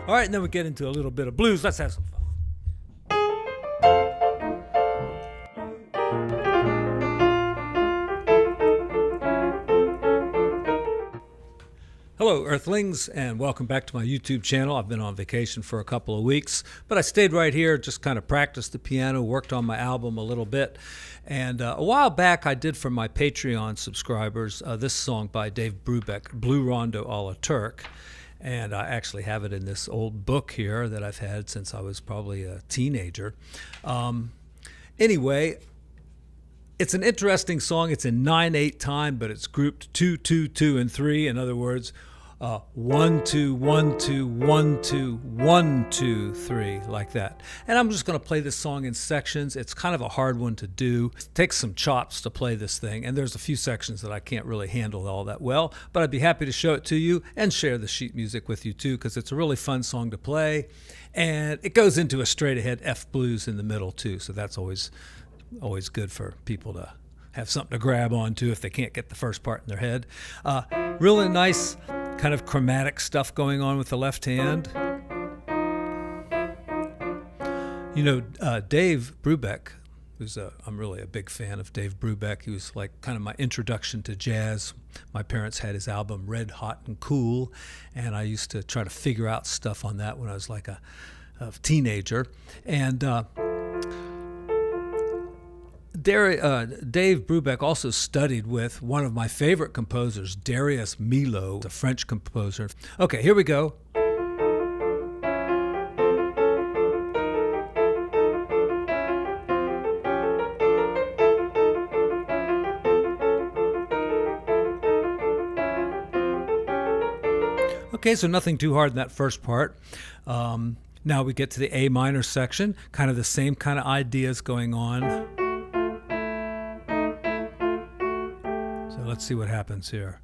All right, and then we get into a little bit of blues. Let's have some fun. Hello, Earthlings, and welcome back to my YouTube channel. I've been on vacation for a couple of weeks, but I stayed right here, just kind of practiced the piano, worked on my album a little bit. And a while back, I did for my Patreon subscribers this song by Dave Brubeck, Blue Rondo a la Turk. And I actually have it in this old book here that I've had since I was probably a teenager. Anyway, it's an interesting song. It's in 9/8 time, but it's grouped 2, 2, 2, and 3. In other words, 1, 2, 1, 2, 1, 2, 1, 2, 3, like that. And I'm just going to play this song in sections. It's kind of a hard one to do. It takes some chops to play this thing, and there's a few sections that I can't really handle all that well, but I'd be happy to show it to you and share the sheet music with you too, because it's a really fun song to play, and it goes into a straight ahead F blues in the middle too, so that's always good for people to have something to grab onto if they can't get the first part in their head. Really nice kind of chromatic stuff going on with the left hand. You know, Dave Brubeck, I'm really a big fan of Dave Brubeck. He was like kind of my introduction to jazz. My parents had his album Red, Hot, and Cool, and I used to try to figure out stuff on that when I was like a teenager. And Dave Brubeck also studied with one of my favorite composers, Darius Milhaud, a French composer. Okay, here we go. Okay, so nothing too hard in that first part. Now we get to the A minor section, kind of the same kind of ideas going on. Let's see what happens here.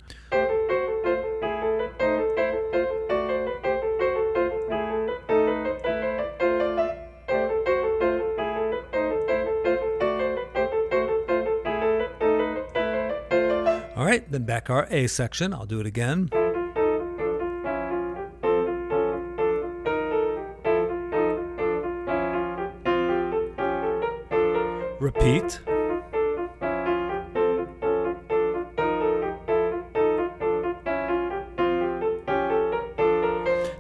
All right, then back our A section. I'll do it again. Repeat.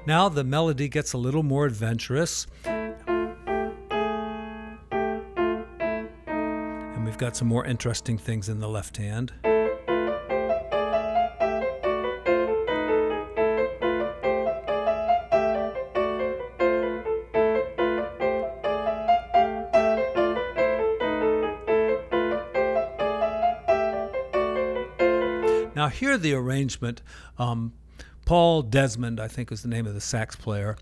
Now the melody gets a little more adventurous. And we've got some more interesting things in the left hand. Now here the arrangement, Paul Desmond, I think was the name of the sax player.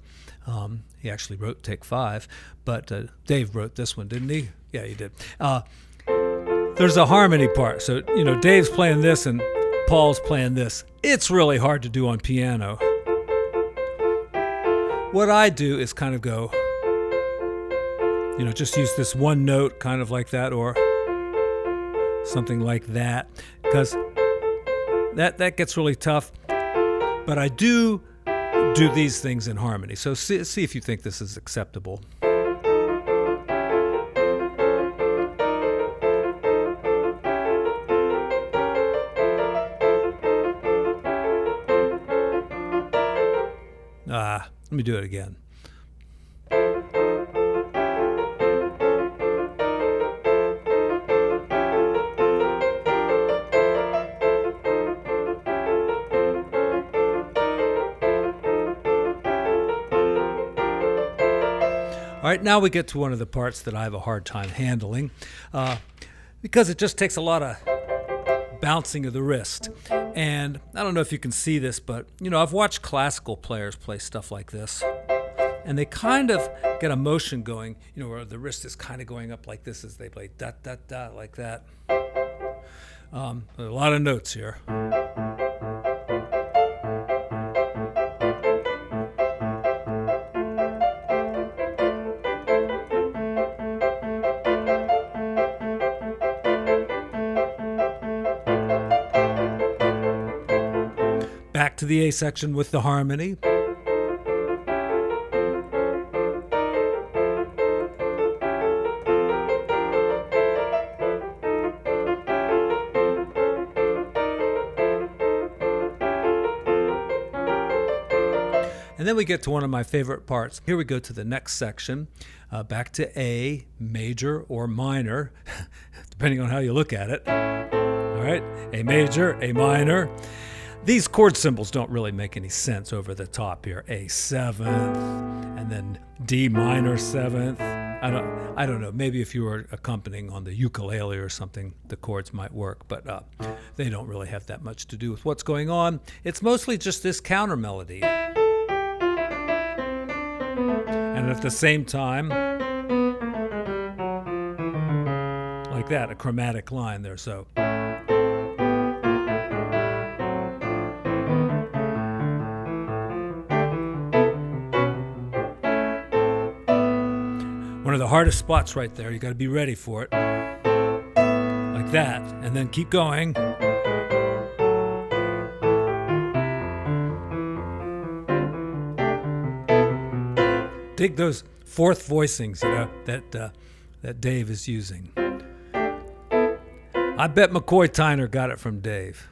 He actually wrote Take 5, but Dave wrote this one, didn't he? Yeah, he did. There's a harmony part. So, you know, Dave's playing this and Paul's playing this. It's really hard to do on piano. What I do is kind of go, you know, just use this one note kind of like that or something like that, because that gets really tough. But I do these things in harmony. So see if you think this is acceptable. Let me do it again. All right, now we get to one of the parts that I have a hard time handling because it just takes a lot of bouncing of the wrist. And I don't know if you can see this, but, you know, I've watched classical players play stuff like this, and they kind of get a motion going, you know, where the wrist is kind of going up like this as they play da-da-da like that. There are a lot of notes here. Back to the A section with the harmony. And then we get to one of my favorite parts. Here we go to the next section, back to A, major or minor, depending on how you look at it. All right, A major, A minor. These chord symbols don't really make any sense over the top here. A seventh, and then D minor seventh. I don't know. Maybe if you were accompanying on the ukulele or something, the chords might work, but they don't really have that much to do with what's going on. It's mostly just this counter melody. And at the same time, like that, a chromatic line there. So. One of the hardest spots right there. You got to be ready for it. Like that. And then keep going. Dig those fourth voicings, that Dave is using. I bet McCoy Tyner got it from Dave.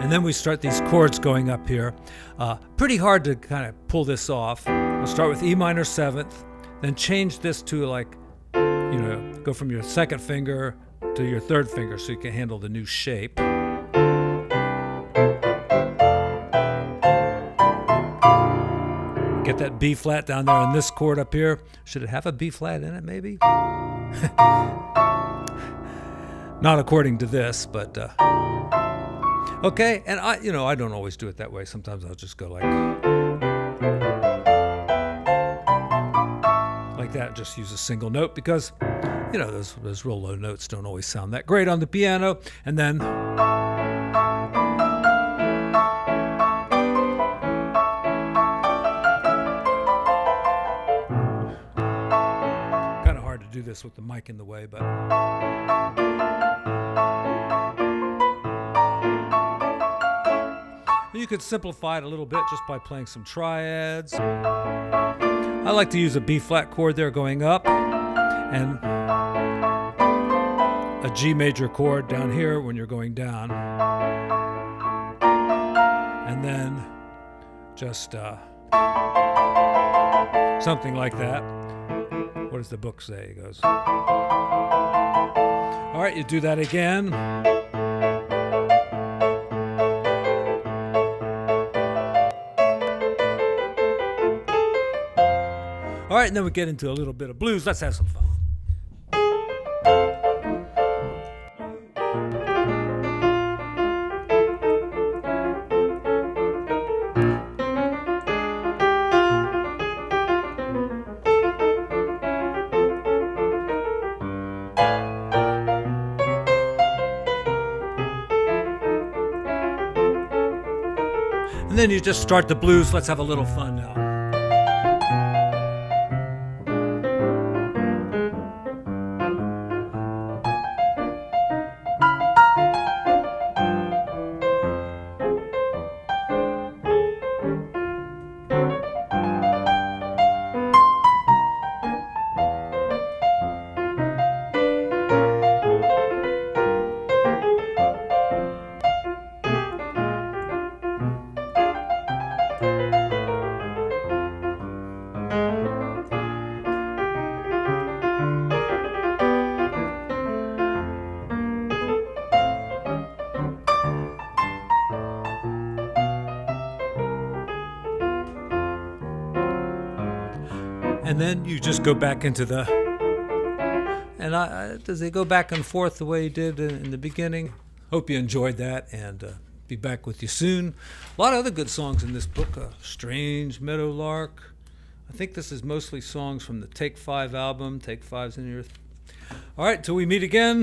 And then we start these chords going up here. Pretty hard to kind of pull this off. We'll start with E minor seventh, then change this to go from your second finger to your third finger so you can handle the new shape. Get that B flat down there on this chord up here. Should it have a B flat in it, maybe? Not according to this, but... Okay, and I don't always do it that way. Sometimes I'll just go like that, just use a single note because, those real low notes don't always sound that great on the piano. And then kind of hard to do this with the mic in the way, but... You could simplify it a little bit just by playing some triads. I like to use a B flat chord there going up and a G major chord down here when you're going down. And then just something like that. What does the book say? It goes. All right, you do that again. All right, and then we get into a little bit of blues. Let's have some fun. And then you just start the blues. Let's have a little fun now. And then you just go back into the, and does it go back and forth the way you did in the beginning? Hope you enjoyed that, and be back with you soon. A lot of other good songs in this book. Strange Meadowlark. I think this is mostly songs from the Take 5 album. Take 5's in your... All right, till we meet again.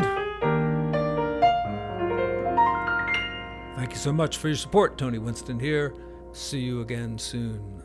Thank you so much for your support. Tony Winston here. See you again soon.